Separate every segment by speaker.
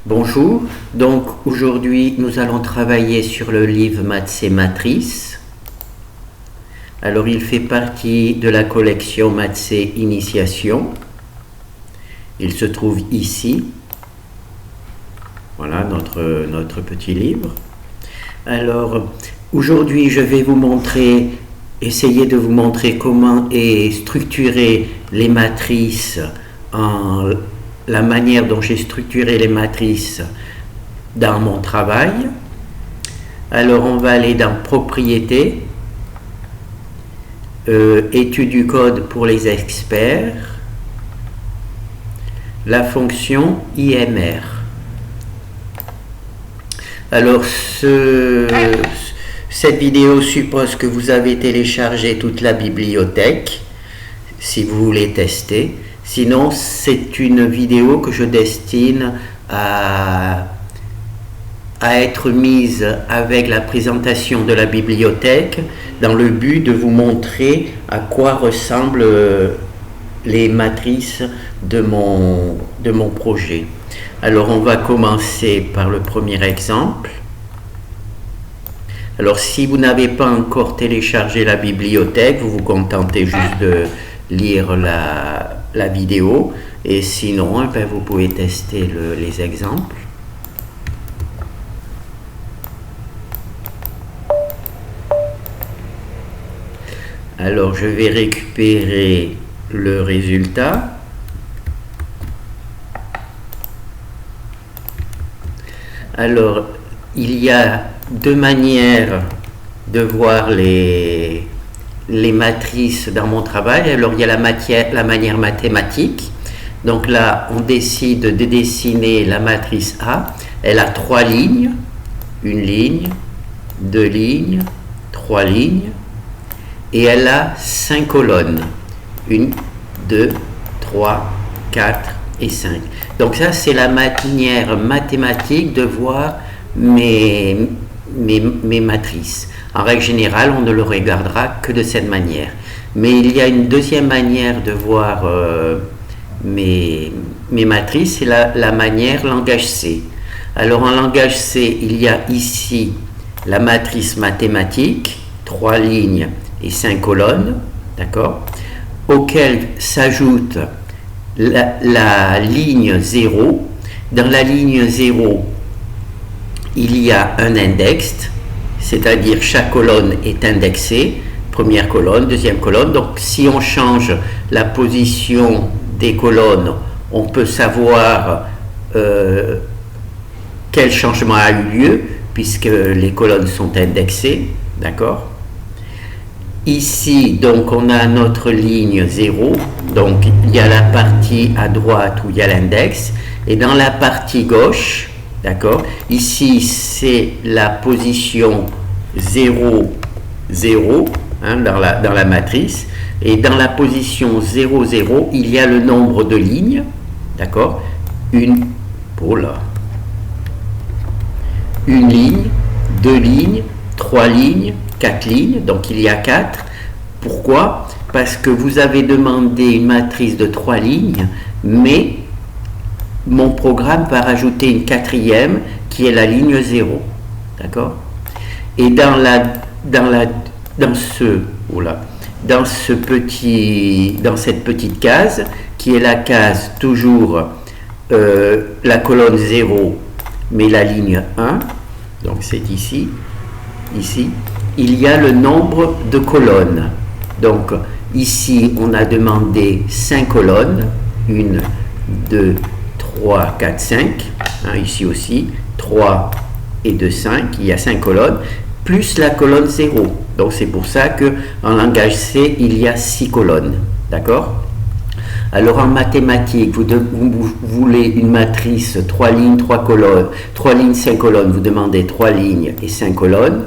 Speaker 1: Bonjour, donc aujourd'hui nous allons travailler sur le livre Maths et Matrices. Alors il fait partie de la collection Maths et Initiation. Il se trouve ici. Voilà notre petit livre. Alors aujourd'hui je vais essayer de vous montrer comment est structuré les matrices la manière dont j'ai structuré les matrices dans mon travail. Alors on va aller dans Propriétés, Étude du code pour les experts, la fonction IMR. Alors cette vidéo suppose que vous avez téléchargé toute la bibliothèque si vous voulez tester. Sinon, c'est une vidéo que je destine à être mise avec la présentation de la bibliothèque dans le but de vous montrer à quoi ressemblent les matrices de mon projet. Alors, on va commencer par le premier exemple. Alors, si vous n'avez pas encore téléchargé la bibliothèque, vous vous contentez juste de lire la vidéo, et sinon vous pouvez tester les exemples. Alors je vais récupérer le résultat. Alors il y a deux manières de voir les matrices dans mon travail. Alors il y a la manière mathématique. Donc là on décide de dessiner la matrice A. Elle a 3 lignes, une ligne, 2 lignes, 3 lignes, et elle a 5 colonnes, 1, 2, 3, 4 et 5. Donc ça c'est la manière mathématique de voir mes matrices. En règle générale, on ne le regardera que de cette manière. Mais il y a une deuxième manière de voir mes matrices, c'est la manière langage C. Alors en langage C, il y a ici la matrice mathématique, 3 lignes et 5 colonnes, d'accord, auquel s'ajoute la ligne 0. Dans la ligne 0, il y a un index, c'est-à-dire chaque colonne est indexée, première colonne, deuxième colonne. Donc si on change la position des colonnes, on peut savoir quel changement a eu lieu, puisque les colonnes sont indexées, d'accord. Ici, donc, on a notre ligne 0, donc il y a la partie à droite où il y a l'index, et dans la partie gauche, d'accord, ici c'est la position 0, 0 dans la matrice, et dans la position 0, 0, il y a le nombre de lignes, d'accord, une ligne, 2 lignes, 3 lignes, 4 lignes, donc il y a 4. Pourquoi? Parce que vous avez demandé une matrice de 3 lignes, mais mon programme va rajouter une quatrième qui est la ligne 0, d'accord. Et dans cette petite case qui est la case toujours la colonne 0 mais la ligne 1, donc c'est ici, il y a le nombre de colonnes. Donc ici on a demandé 5 colonnes, 1, 2, 3, 4, 5, ici aussi 3 et 2, 5, il y a 5 colonnes, plus la colonne 0. Donc c'est pour ça que en langage C, il y a 6 colonnes, d'accord. Alors en mathématiques, vous voulez une matrice 3 lignes, 3 colonnes, 3 lignes, 5 colonnes, vous demandez 3 lignes et 5 colonnes.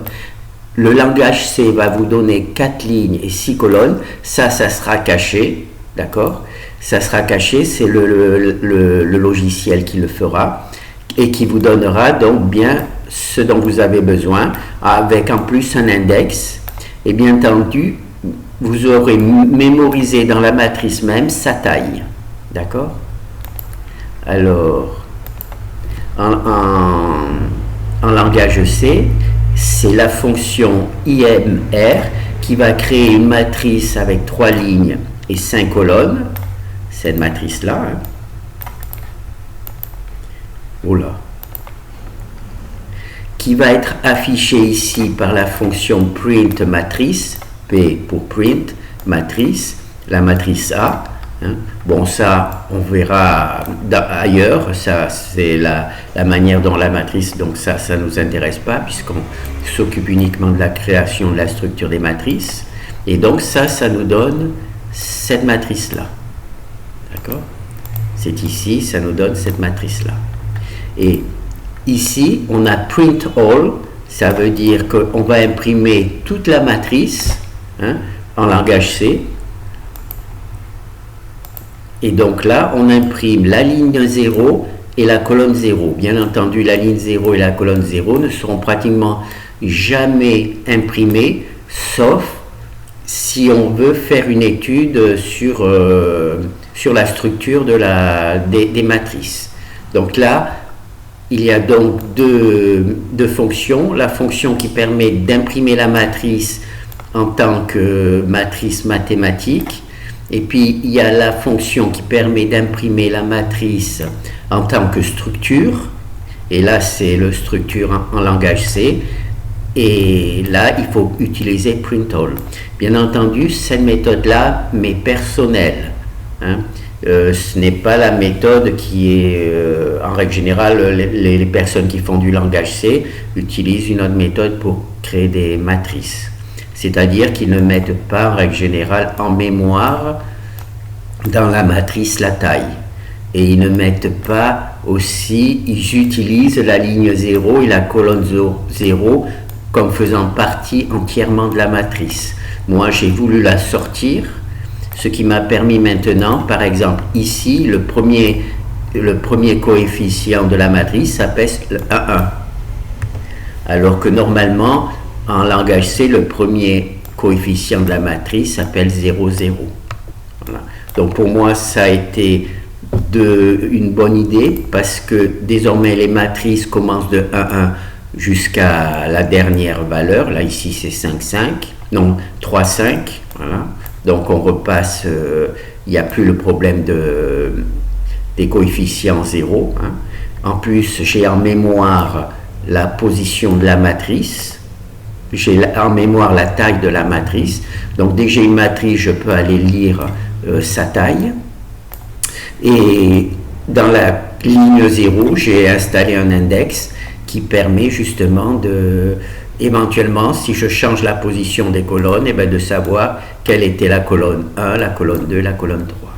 Speaker 1: Le langage C va vous donner 4 lignes et 6 colonnes, ça sera caché, d'accord. Ça sera caché, c'est le logiciel qui le fera et qui vous donnera donc bien ce dont vous avez besoin, avec en plus un index. Et bien entendu, vous aurez mémorisé dans la matrice même sa taille, d'accord. Alors en langage C, c'est la fonction IMR qui va créer une matrice avec 3 lignes et 5 colonnes, cette matrice-là. Hein. Oula. Qui va être affichée ici par la fonction print matrice, P pour print, matrice, la matrice A. Hein. Bon, ça, on verra ailleurs, ça c'est la manière dont la matrice, donc ça ne nous intéresse pas, puisqu'on s'occupe uniquement de la création de la structure des matrices. Et donc ça nous donne cette matrice-là. D'accord? C'est ici, ça nous donne cette matrice-là. Et ici, on a print all, ça veut dire qu'on va imprimer toute la matrice, hein, en langage C. Et donc là, on imprime la ligne 0 et la colonne 0. Bien entendu, la ligne 0 et la colonne 0 ne seront pratiquement jamais imprimées, sauf si on veut faire une étude sur la structure des matrices. Donc là, il y a donc deux fonctions. La fonction qui permet d'imprimer la matrice en tant que matrice mathématique. Et puis, il y a la fonction qui permet d'imprimer la matrice en tant que structure. Et là, c'est le structure en langage C. Et là, il faut utiliser print all. Bien entendu, cette méthode-là m'est personnelle. Hein. Ce n'est pas la méthode qui est, en règle générale, les personnes qui font du langage C utilisent une autre méthode pour créer des matrices. C'est-à-dire qu'ils ne mettent pas, en règle générale, en mémoire dans la matrice la taille. Et ils ne mettent pas aussi, ils utilisent la ligne 0 et la colonne 0 comme faisant partie entièrement de la matrice. Moi, j'ai voulu la sortir, ce qui m'a permis maintenant, par exemple, ici, le premier coefficient de la matrice s'appelle 1. Alors que normalement, en langage C, le premier coefficient de la matrice s'appelle 0, 0. Voilà. Donc pour moi, ça a été une bonne idée parce que désormais les matrices commencent de 1, 1 jusqu'à la dernière valeur. Là, ici, c'est 5, 5. Non, 3, 5. Voilà. Donc on repasse, il n'y a plus le problème des coefficients 0. Hein. En plus, j'ai en mémoire la position de la matrice. J'ai en mémoire la taille de la matrice. Donc dès que j'ai une matrice, je peux aller lire sa taille. Et dans la ligne 0, j'ai installé un index qui permet justement éventuellement, si je change la position des colonnes, et bien de savoir quelle était la colonne 1, la colonne 2, la colonne 3.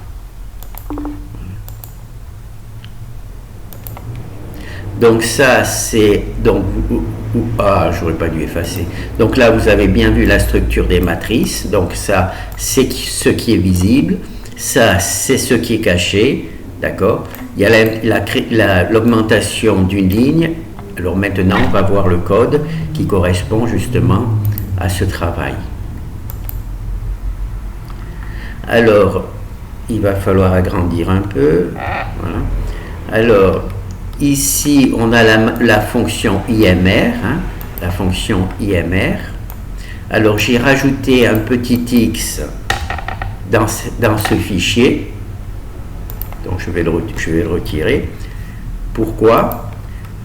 Speaker 1: Donc ça, c'est... j'aurais pas dû effacer. Donc là, vous avez bien vu la structure des matrices. Donc ça, c'est ce qui est visible. Ça, c'est ce qui est caché. D'accord? Il y a l'augmentation d'une ligne. Alors maintenant, on va voir le code qui correspond justement à ce travail. Alors, il va falloir agrandir un peu. Voilà. Alors, ici, on a la fonction IMR. Hein, la fonction IMR. Alors, j'ai rajouté un petit X dans ce fichier. Donc, je vais le retirer. Pourquoi ?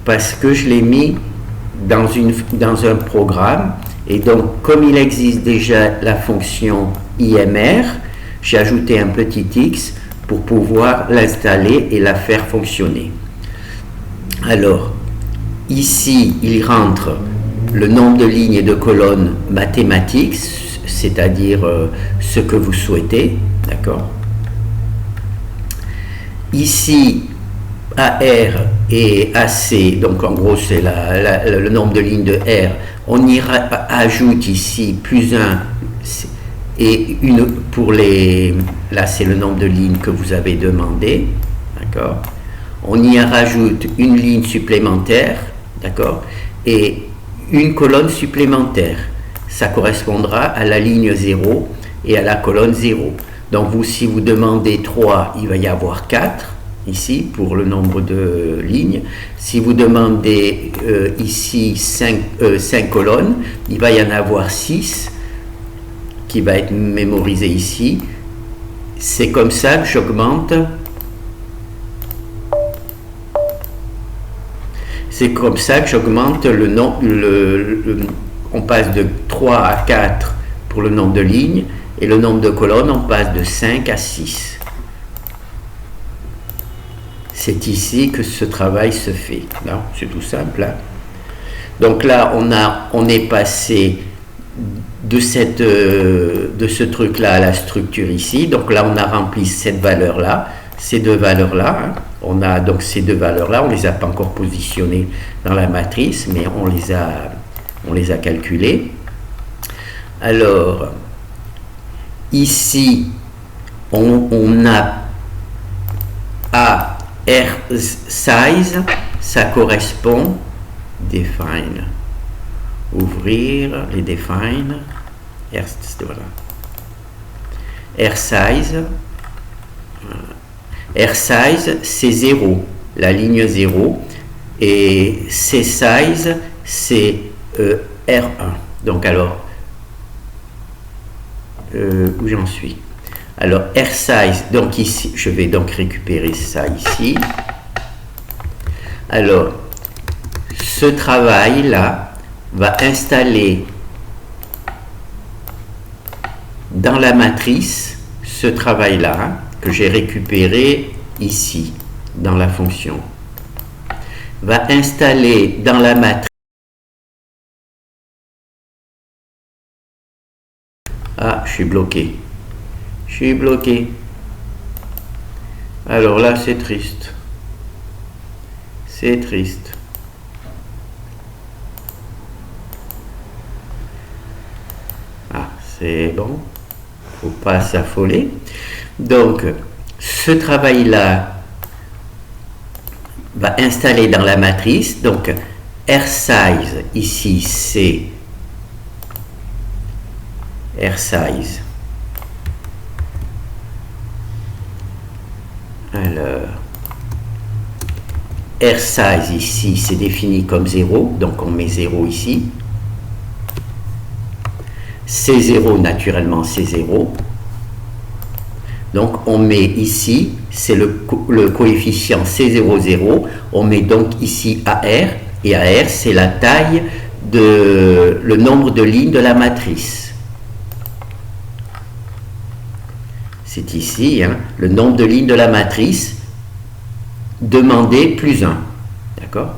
Speaker 1: Parce que je l'ai mis dans un programme, et donc comme il existe déjà la fonction IMR, j'ai ajouté un petit X pour pouvoir l'installer et la faire fonctionner. Alors, ici, il rentre le nombre de lignes et de colonnes mathématiques, c'est-à-dire ce que vous souhaitez, d'accord ? Ici, AR et AC, donc en gros c'est le nombre de lignes de R, on y ajoute ici plus 1 et une pour là c'est le nombre de lignes que vous avez demandé, d'accord. On y rajoute une ligne supplémentaire, d'accord, et une colonne supplémentaire. Ça correspondra à la ligne 0 et à la colonne 0. Donc si vous demandez 3, il va y avoir 4. ici pour le nombre de lignes. Si vous demandez ici 5 colonnes, il va y en avoir 6 qui va être mémorisé ici. C'est comme ça que j'augmente. C'est comme ça que j'augmente le nombre. On passe de 3 à 4 pour le nombre de lignes, et le nombre de colonnes, on passe de 5 à 6. C'est ici que ce travail se fait. C'est tout simple. Hein. Donc là, on est passé de ce truc-là à la structure ici. Donc là, on a rempli cette valeur-là, ces deux valeurs-là. Hein. On a donc ces deux valeurs-là, on ne les a pas encore positionnées dans la matrice, mais on les a calculées. Alors, ici, on a à R size, ça correspond, define, ouvrir les define, voilà. R size, c'est 0, la ligne 0, et C size, c'est R1. Donc alors, où j'en suis? Alors R size, donc ici, je vais donc récupérer ça ici. Alors, ce travail-là va installer dans la matrice ce travail-là, hein, que j'ai récupéré ici, dans la fonction, va installer dans la matrice. Ah, je suis bloqué. Je suis bloqué. Alors là, c'est triste. C'est triste. Ah, c'est bon. Faut pas s'affoler. Donc, ce travail-là va installer dans la matrice. Donc, R size, ici, c'est R size. Alors, R size ici, c'est défini comme 0, donc on met 0 ici. C0, naturellement, c'est 0. Donc, on met ici, c'est le coefficient C00, on met donc ici AR, et AR, c'est la taille de le nombre de lignes de la matrice. C'est ici, hein, le nombre de lignes de la matrice demandé plus 1. D'accord?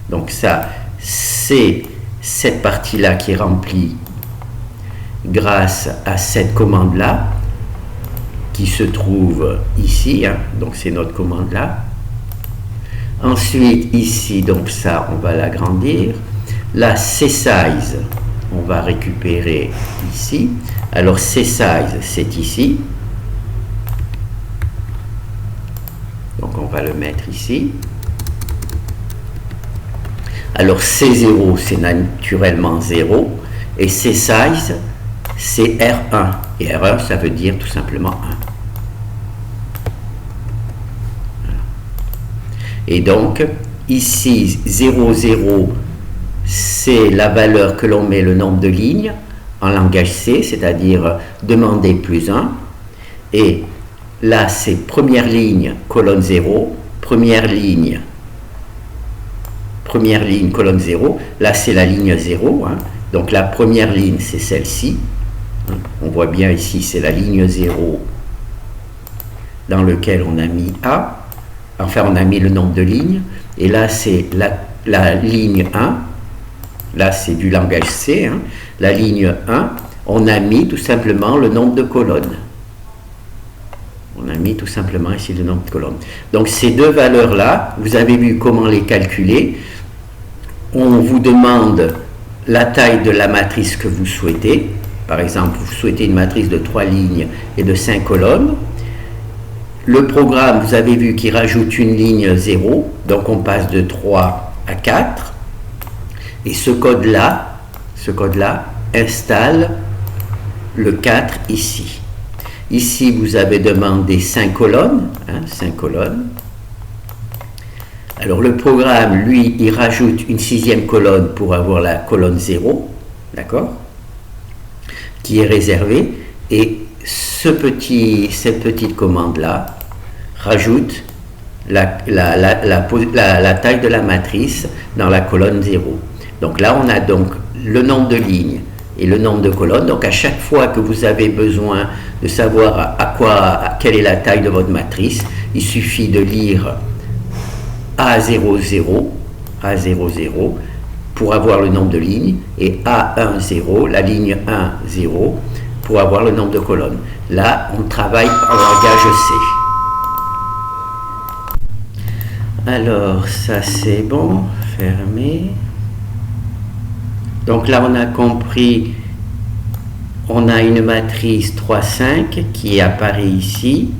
Speaker 1: Donc ça, c'est cette partie-là qui est remplie grâce à cette commande-là, qui se trouve ici. Hein, donc c'est notre commande-là. Ensuite, ici, donc ça, on va l'agrandir. Là, C-size, on va récupérer ici. Alors C-size, c'est ici. Donc on va le mettre ici. Alors C0, c'est naturellement 0. Et C-size, c'est R1. Et R1, ça veut dire tout simplement 1. Voilà. Et donc, ici, 0, 0, c'est la valeur que l'on met le nombre de lignes en langage C, c'est-à-dire demander plus 1. Et là, c'est première ligne, colonne 0, première ligne, colonne 0. Là, c'est la ligne 0. Hein. Donc, la première ligne, c'est celle-ci. Hein. On voit bien ici, c'est la ligne 0 dans lequel on a mis A. Enfin, on a mis le nombre de lignes. Et là, c'est la ligne 1. Là, c'est du langage C. Hein. La ligne 1, on a mis tout simplement le nombre de colonnes. On a mis tout simplement ici le nombre de colonnes. Donc, ces deux valeurs-là, vous avez vu comment les calculer. On vous demande la taille de la matrice que vous souhaitez. Par exemple, vous souhaitez une matrice de 3 lignes et de 5 colonnes. Le programme, vous avez vu qu'il rajoute une ligne 0. Donc, on passe de 3 à 4. Et ce code-là installe le 4 ici. Ici, vous avez demandé 5 colonnes. 5 colonnes. Alors, le programme, lui, il rajoute une 6e colonne pour avoir la colonne 0. D'accord? Qui est réservée. Et cette petite commande-là rajoute la taille de la matrice dans la colonne 0. Donc là, on a donc le nombre de lignes et le nombre de colonnes. Donc à chaque fois que vous avez besoin de savoir quelle est la taille de votre matrice, il suffit de lire A00, pour avoir le nombre de lignes, et A10, la ligne 1, 0, pour avoir le nombre de colonnes. Là, on travaille en langage C. Alors, ça c'est bon, fermé. Donc là, on a compris, on a une matrice 3, 5 qui apparaît ici.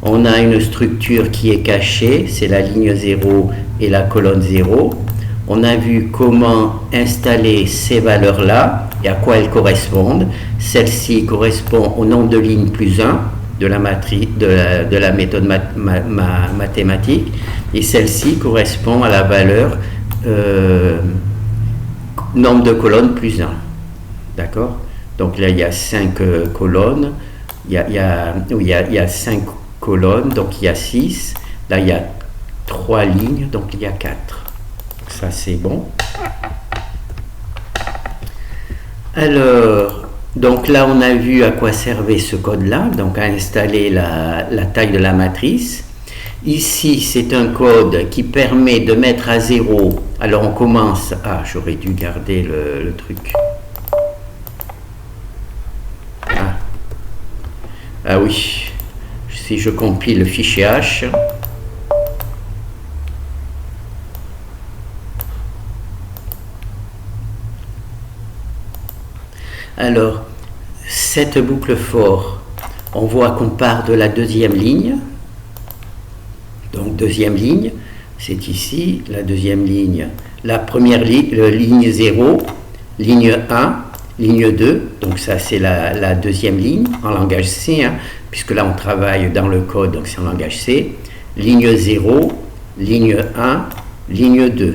Speaker 1: On a une structure qui est cachée, c'est la ligne 0 et la colonne 0. On a vu comment installer ces valeurs-là et à quoi elles correspondent. Celle-ci correspond au nombre de lignes plus 1 de la méthode mathématique, et celle-ci correspond à la valeur nombre de colonnes plus 1. D'accord? Donc là, il y a 5 colonnes, il y a 5 colonnes, donc il y a 6. Là, il y a 3 lignes, donc il y a 4. Ça, c'est bon. Alors, donc là, on a vu à quoi servait ce code-là, donc à installer la taille de la matrice. Ici, c'est un code qui permet de mettre à 0. Alors, on commence... Ah, j'aurais dû garder le truc. Ah oui, si je compile le fichier H... Alors, cette boucle for, on voit qu'on part de la deuxième ligne. Donc, deuxième ligne, c'est ici, la deuxième ligne. La première ligne 0, ligne 1, ligne 2. Donc, ça, c'est la deuxième ligne en langage C, puisque là, on travaille dans le code, donc c'est en langage C. Ligne 0, ligne 1, ligne 2.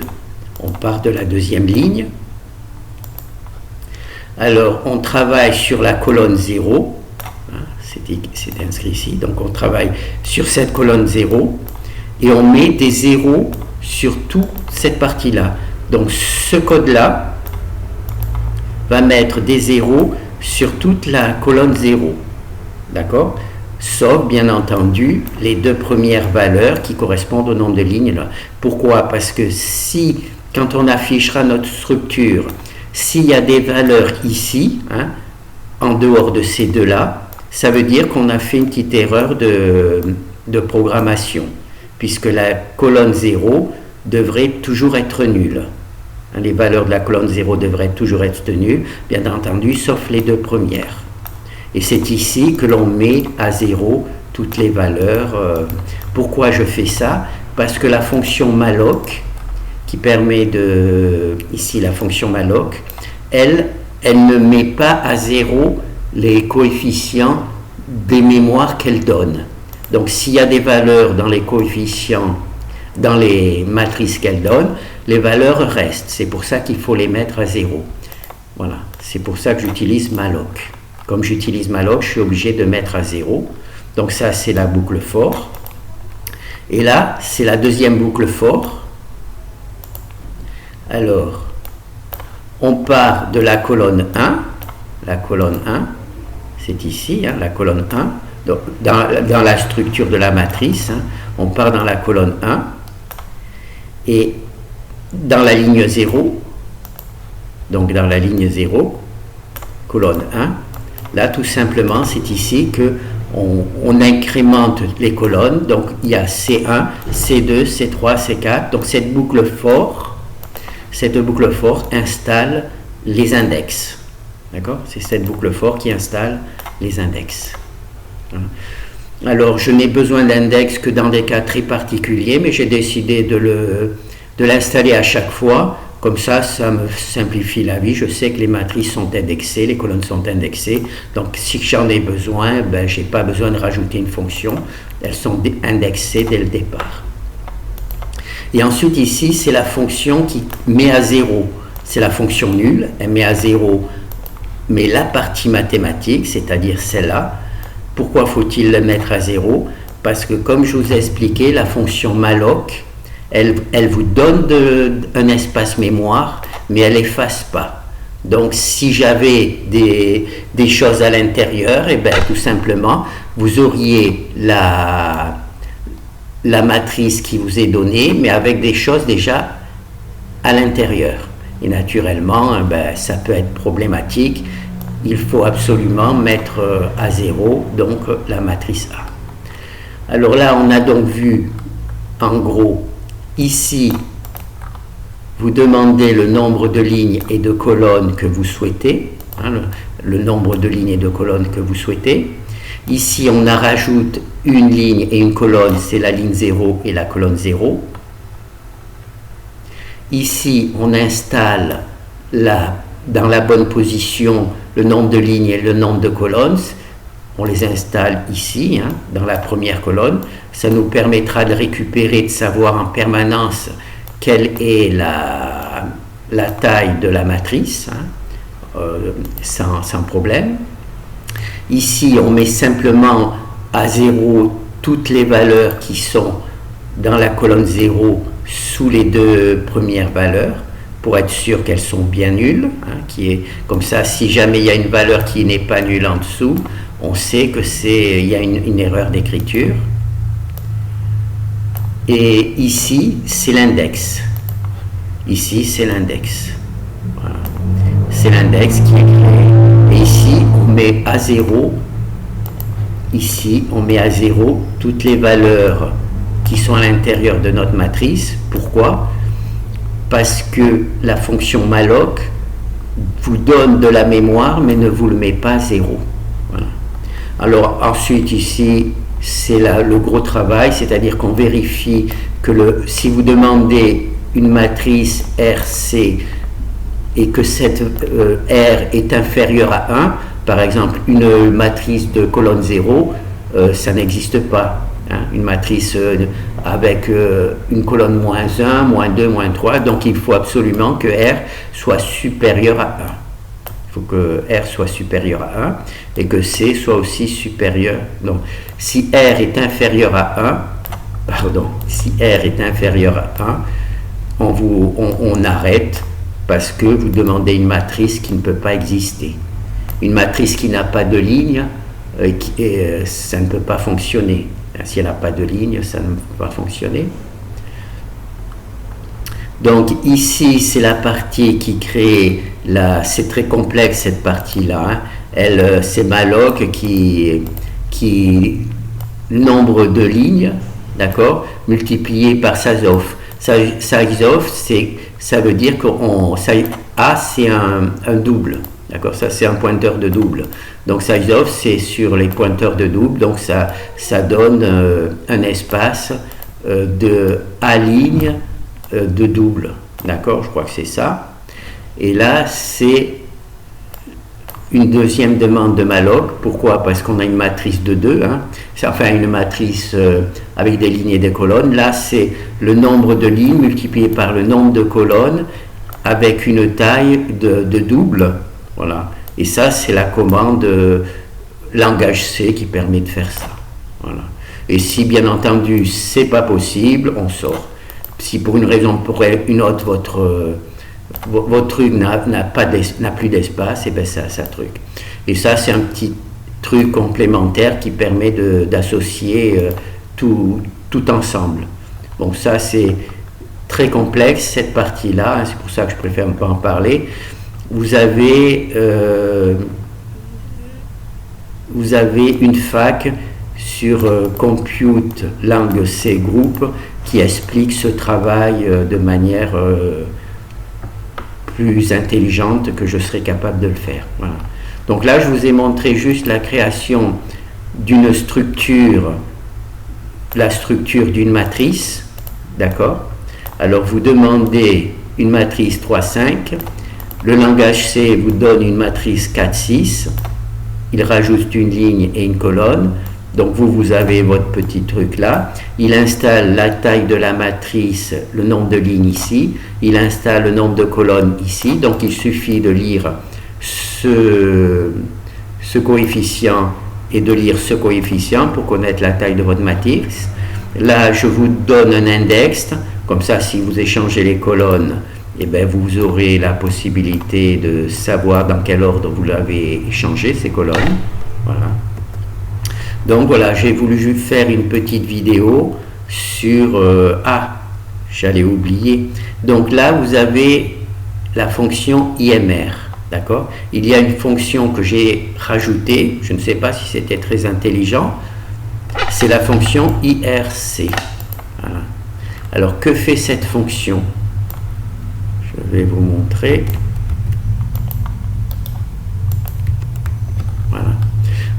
Speaker 1: On part de la deuxième ligne. Alors, on travaille sur la colonne 0, c'est inscrit ici, donc on travaille sur cette colonne 0, et on met des zéros sur toute cette partie-là. Donc, ce code-là va mettre des zéros sur toute la colonne 0, d'accord? Sauf, bien entendu, les deux premières valeurs qui correspondent au nombre de lignes. Là. Pourquoi? Parce que si, quand on affichera notre structure, s'il y a des valeurs ici, en dehors de ces deux-là, ça veut dire qu'on a fait une petite erreur de programmation, puisque la colonne 0 devrait toujours être nulle. Les valeurs de la colonne 0 devraient toujours être nulles, bien entendu, sauf les deux premières. Et c'est ici que l'on met à 0 toutes les valeurs. Pourquoi je fais ça? Parce que la fonction malloc, qui permet ici la fonction malloc, elle ne met pas à 0 les coefficients des mémoires qu'elle donne. Donc s'il y a des valeurs dans les coefficients, dans les matrices qu'elle donne, les valeurs restent. C'est pour ça qu'il faut les mettre à 0. Voilà, c'est pour ça que j'utilise malloc. Comme j'utilise malloc, je suis obligé de mettre à 0. Donc ça, c'est la boucle for. Et là, c'est la deuxième boucle for. Alors, on part de la colonne 1, c'est ici, la colonne 1, donc, dans la structure de la matrice, on part dans la colonne 1, et dans la ligne 0, donc dans la ligne 0, colonne 1, là tout simplement c'est ici que on incrémente les colonnes, donc il y a C1, C2, C3, C4, donc cette boucle for installe les index. D'accord? C'est cette boucle for qui installe les index. Alors, je n'ai besoin d'index que dans des cas très particuliers, mais j'ai décidé de l'installer à chaque fois Comme ça me simplifie la vie. Je sais que les matrices sont indexées, les colonnes sont indexées. Donc, si j'en ai besoin, je n'ai pas besoin de rajouter une fonction. Elles sont indexées dès le départ. Et ensuite, ici, c'est la fonction qui met à 0. C'est la fonction nulle. Elle met à 0, mais la partie mathématique, c'est-à-dire celle-là. Pourquoi faut-il la mettre à 0? Parce que, comme je vous ai expliqué, la fonction malloc, elle vous donne un espace mémoire, mais elle n'efface pas. Donc, si j'avais des choses à l'intérieur, tout simplement, vous auriez la matrice qui vous est donnée, mais avec des choses déjà à l'intérieur. Et naturellement, ça peut être problématique. Il faut absolument mettre à 0, donc la matrice A. Alors là, on a donc vu, en gros, ici, vous demandez le nombre de lignes et de colonnes que vous souhaitez, le nombre de lignes et de colonnes que vous souhaitez. Ici, on rajoute une ligne et une colonne, c'est la ligne 0 et la colonne 0. Ici, on installe dans la bonne position le nombre de lignes et le nombre de colonnes. On les installe ici, dans la première colonne. Ça nous permettra de récupérer, de savoir en permanence quelle est la taille de la matrice, sans problème. Ici, on met simplement à 0 toutes les valeurs qui sont dans la colonne 0 sous les deux premières valeurs, pour être sûr qu'elles sont bien nulles, qui est comme ça. Si jamais il y a une valeur qui n'est pas nulle en dessous, on sait que il y a une erreur d'écriture. Et ici, c'est l'index. Ici, c'est l'index. Voilà. C'est l'index qui est créé. Et ici, on met à 0. Ici, on met à 0 toutes les valeurs qui sont à l'intérieur de notre matrice. Pourquoi? Parce que la fonction malloc vous donne de la mémoire, mais ne vous le met pas à 0. Voilà. Alors ensuite, ici, c'est le gros travail, c'est-à-dire qu'on vérifie que si vous demandez une matrice RC et que cette R est inférieure à 1, par exemple, une matrice de colonne 0, ça n'existe pas. Une matrice avec une colonne moins 1, moins 2, moins 3, donc il faut absolument que R soit supérieur à 1. Il faut que R soit supérieur à 1 et que C soit aussi supérieur. Donc, si R est inférieur à 1, si R est inférieur à 1, on arrête parce que vous demandez une matrice qui ne peut pas exister. Une matrice qui n'a pas de ligne, ça ne peut pas fonctionner. Si elle n'a pas de ligne, ça ne peut pas fonctionner. Donc ici, c'est la partie qui crée c'est très complexe cette partie-là. C'est malloc qui nombre de lignes, d'accord, multiplié par sizeof. Sizeof, ça veut dire que A, c'est un double. D'accord, ça c'est un pointeur de double. Donc sizeof, c'est sur les pointeurs de double, donc ça donne un espace de A ligne de double. D'accord, je crois que c'est ça. Et là, c'est une deuxième demande de malloc. Pourquoi? Parce qu'on a une matrice de 2, enfin une matrice avec des lignes et des colonnes. Là, c'est le nombre de lignes multiplié par le nombre de colonnes avec une taille de double. Voilà. Et ça, c'est la commande langage C qui permet de faire ça. Voilà. Et si, bien entendu, c'est pas possible, on sort. Si pour une raison ou pour une autre, votre truc n'a plus d'espace, et bien ça truc. Et ça, c'est un petit truc complémentaire qui permet d'associer tout ensemble. Bon, ça, c'est très complexe, cette partie-là, c'est pour ça que je préfère ne pas en parler. Vous avez une fac sur Compute Lang C Group qui explique ce travail de manière plus intelligente que je serais capable de le faire. Voilà. Donc là, je vous ai montré juste la création d'une structure, la structure d'une matrice, d'accord? Alors vous demandez une matrice 3, 5. Le langage C vous donne une matrice 4, 6. Il rajoute une ligne et une colonne. Donc vous avez votre petit truc là. Il installe la taille de la matrice, le nombre de lignes ici. Il installe le nombre de colonnes ici. Donc il suffit de lire ce coefficient et de lire ce coefficient pour connaître la taille de votre matrice. Là, je vous donne un index. Comme ça, si vous échangez les colonnes, eh bien, vous aurez la possibilité de savoir dans quel ordre vous l'avez échangé, ces colonnes. Voilà. Donc voilà, j'ai voulu juste faire une petite vidéo sur... j'allais oublier. Donc là, vous avez la fonction IMR. D'accord? Il y a une fonction que j'ai rajoutée. Je ne sais pas si c'était très intelligent. C'est la fonction IRC. Voilà. Alors, que fait cette fonction? Je vais vous montrer. Voilà.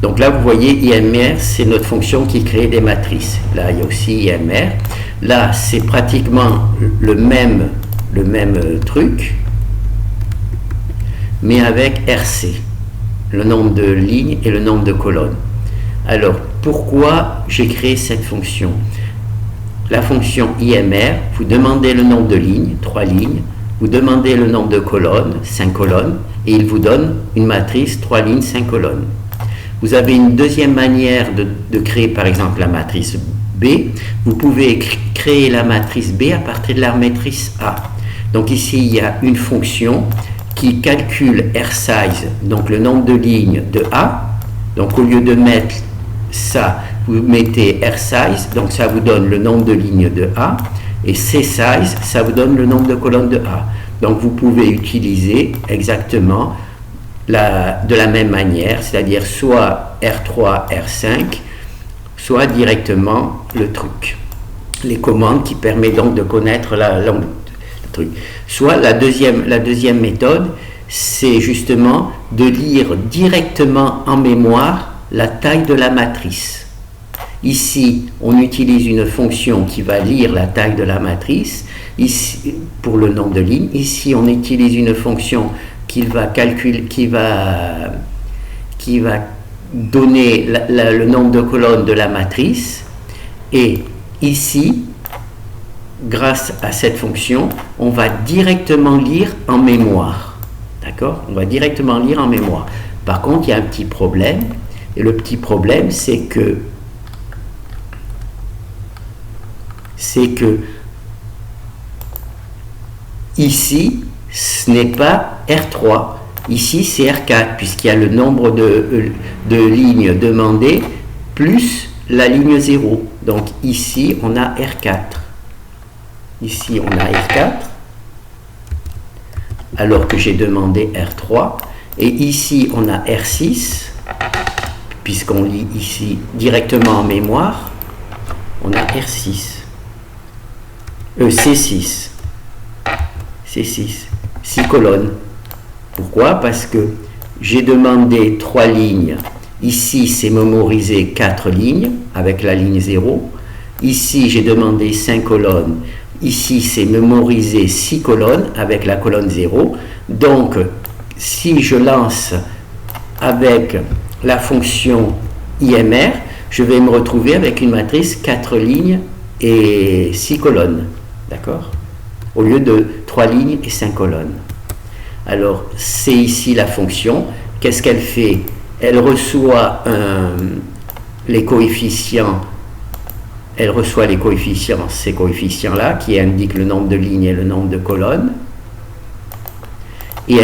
Speaker 1: Donc là, vous voyez, IMR, c'est notre fonction qui crée des matrices. Là, il y a aussi IMR. Là, c'est pratiquement le même truc, mais avec RC, le nombre de lignes et le nombre de colonnes. Alors, pourquoi j'ai créé cette fonction? La fonction IMR, vous demandez le nombre de lignes, 3 lignes, vous demandez le nombre de colonnes, 5 colonnes, et il vous donne une matrice 3 lignes, 5 colonnes. Vous avez une deuxième manière de créer, par exemple, la matrice B. Vous pouvez créer la matrice B à partir de la matrice A. Donc ici, il y a une fonction qui calcule R-size, donc le nombre de lignes de A. Donc au lieu de mettre ça, vous mettez R-size, donc ça vous donne le nombre de lignes de A. Et C-size, ça vous donne le nombre de colonnes de A. Donc vous pouvez utiliser exactement de la même manière, c'est-à-dire soit R3, R5, soit directement le truc. Les commandes qui permettent donc de connaître le truc. Soit la deuxième méthode, c'est justement de lire directement en mémoire la taille de la matrice. Ici, on utilise une fonction qui va lire la taille de la matrice ici, pour le nombre de lignes. Ici, on utilise une fonction qui va calculer, qui va donner le nombre de colonnes de la matrice. Et ici, grâce à cette fonction, on va directement lire en mémoire. D'accord? On va directement lire en mémoire. Par contre, il y a un petit problème. Et le petit problème, c'est que ici, ce n'est pas R3. Ici, c'est R4, puisqu'il y a le nombre de lignes demandées plus la ligne 0. Donc ici, on a R4. Ici, on a R4, alors que j'ai demandé R3. Et ici, on a R6, puisqu'on lit ici directement en mémoire. On a R6. C6. C6. 6 colonnes. Pourquoi? Parce que j'ai demandé 3 lignes. Ici, c'est mémorisé 4 lignes avec la ligne 0. Ici, j'ai demandé 5 colonnes. Ici, c'est mémorisé 6 colonnes avec la colonne 0. Donc, si je lance avec la fonction IMR, je vais me retrouver avec une matrice 4 lignes et 6 colonnes. D'accord? Au lieu de 3 lignes et 5 colonnes. Alors, c'est ici la fonction. Qu'est-ce qu'elle fait? Elle reçoit les coefficients. Elle reçoit les coefficients, ces coefficients-là, qui indiquent le nombre de lignes et le nombre de colonnes. Et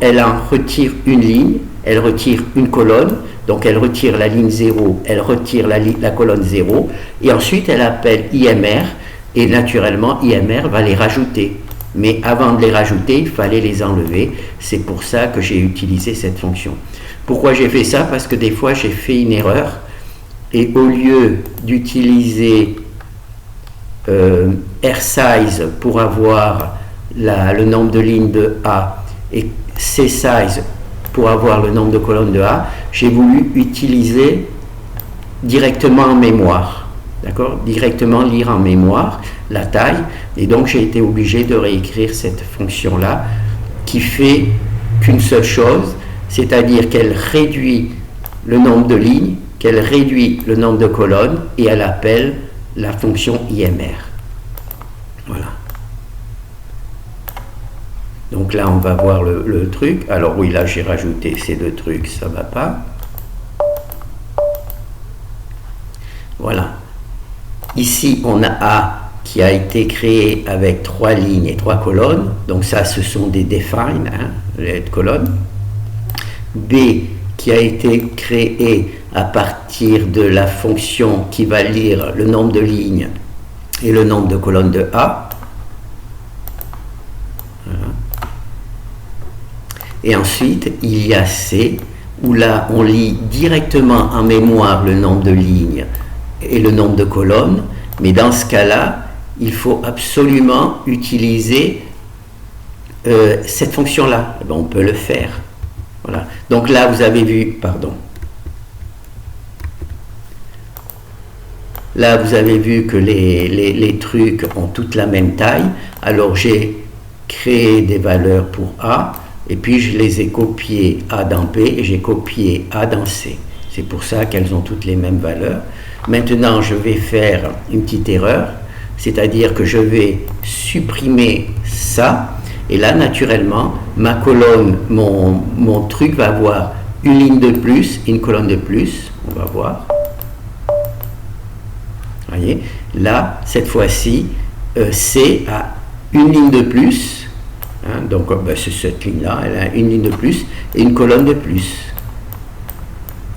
Speaker 1: elle en retire une ligne, elle retire une colonne, donc elle retire la ligne 0, elle retire la colonne 0, et ensuite elle appelle IMR, et naturellement IMR va les rajouter. Mais avant de les rajouter, il fallait les enlever. C'est pour ça que j'ai utilisé cette fonction. Pourquoi j'ai fait ça? Parce que des fois j'ai fait une erreur, et au lieu d'utiliser R-size pour avoir le nombre de lignes de A et C-size pour avoir le nombre de colonnes de A, j'ai voulu utiliser directement en mémoire. d'accord, directement lire en mémoire la taille, et donc j'ai été obligé de réécrire cette fonction-là qui fait qu'une seule chose, c'est-à-dire qu'elle réduit le nombre de lignes, qu'elle réduit le nombre de colonnes, et elle appelle la fonction IMR. Voilà. Donc là, on va voir le truc. Alors oui, là, j'ai rajouté ces deux trucs, ça va pas. Voilà. Ici, on a A qui a été créé avec 3 lignes et 3 colonnes. Donc ça, ce sont des define, hein, les colonnes. B qui a été créé à partir de la fonction qui va lire le nombre de lignes et le nombre de colonnes de A. Voilà. Et ensuite, il y a C, où là, on lit directement en mémoire le nombre de lignes et le nombre de colonnes, mais dans ce cas-là, il faut absolument utiliser cette fonction-là. On peut le faire. Voilà. Donc là, vous avez vu, pardon. Là, vous avez vu que les trucs ont toute la même taille. Alors, j'ai créé des valeurs pour A, et puis je les ai copiées A dans B, et j'ai copié A dans C. C'est pour ça qu'elles ont toutes les mêmes valeurs. Maintenant, je vais faire une petite erreur, c'est-à-dire que je vais supprimer ça, et là, naturellement, ma colonne, mon truc va avoir une ligne de plus, une colonne de plus, on va voir. Voyez, là, cette fois-ci, C a une ligne de plus, hein, donc c'est cette ligne-là, elle a une ligne de plus et une colonne de plus.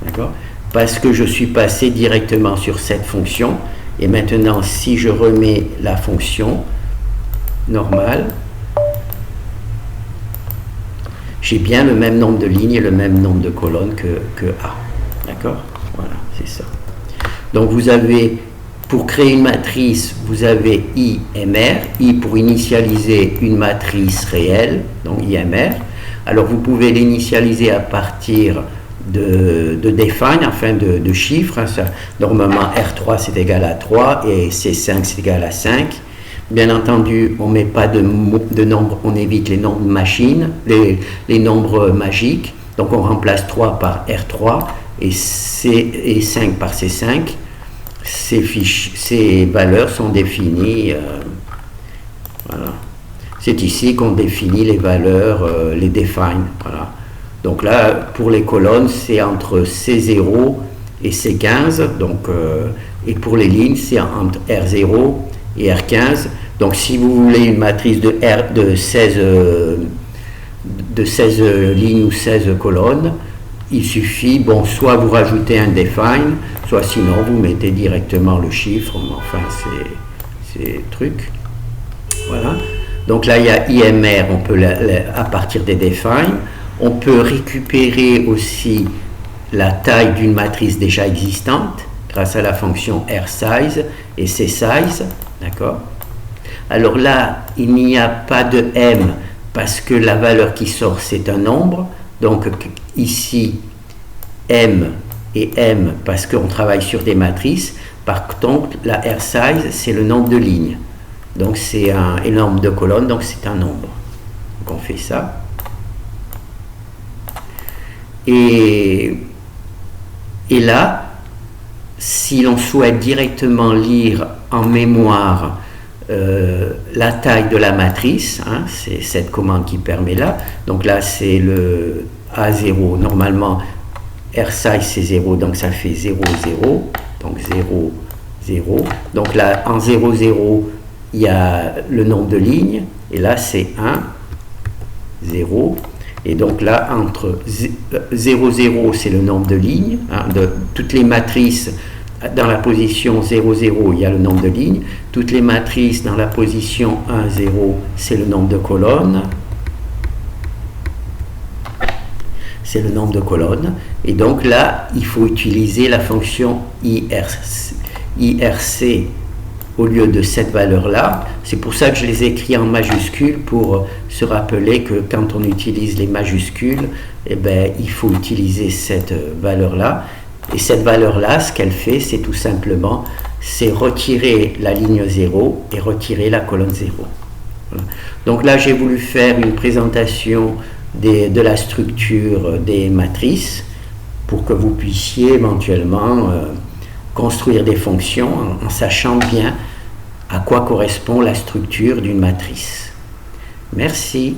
Speaker 1: D'accord ? Parce que je suis passé directement sur cette fonction, et maintenant, si je remets la fonction normale, j'ai bien le même nombre de lignes et le même nombre de colonnes que A. D'accord ? Voilà, c'est ça. Donc vous avez, pour créer une matrice, vous avez IMR, I pour initialiser une matrice réelle, donc IMR. Alors vous pouvez l'initialiser à partir de define, enfin de chiffres. Hein, ça, normalement R3 c'est égal à 3 et C5 c'est égal à 5. Bien entendu, on ne met pas de nombres, on évite les nombres machines, les nombres magiques. Donc on remplace 3 par R3 et 5 par C5. Ces valeurs sont définies. Voilà. C'est ici qu'on définit les valeurs, les define. Voilà. Donc là, pour les colonnes, c'est entre C0 et C15. Donc, et pour les lignes, c'est entre R0 et R15. Donc si vous voulez une matrice de 16 lignes ou 16 colonnes, il suffit, soit vous rajoutez un define, soit sinon vous mettez directement le chiffre, enfin c'est truc. Voilà. Donc là il y a IMR, on peut à partir des define, on peut récupérer aussi la taille d'une matrice déjà existante grâce à la fonction RSize et CSize, d'accord. Alors là, il n'y a pas de M parce que la valeur qui sort, c'est un nombre. Donc ici, M et M parce qu'on travaille sur des matrices. Par contre, la RSize, c'est le nombre de lignes. Donc c'est un nombre de colonnes, donc c'est un nombre. Donc on fait ça. Et là, si l'on souhaite directement lire en mémoire la taille de la matrice, hein, c'est cette commande qui permet là. Donc là, c'est le A0. Normalement, RSize c'est 0, donc ça fait 0, 0. Donc 0, 0. Donc là, en 0, 0, il y a le nombre de lignes. Et là, c'est 1, 0. Et donc là, entre 0, 0, c'est le nombre de lignes. Hein, de toutes les matrices. Dans la position 0, 0, il y a le nombre de lignes. Toutes les matrices dans la position 1, 0, c'est le nombre de colonnes. C'est le nombre de colonnes. Et donc là, il faut utiliser la fonction IRC au lieu de cette valeur-là. C'est pour ça que je les écris en majuscules pour se rappeler que quand on utilise les majuscules, eh ben, il faut utiliser cette valeur-là. Et cette valeur-là, ce qu'elle fait, c'est tout simplement c'est retirer la ligne 0 et retirer la colonne 0. Voilà. Donc là, j'ai voulu faire une présentation de la structure des matrices pour que vous puissiez éventuellement construire des fonctions en sachant bien à quoi correspond la structure d'une matrice. Merci.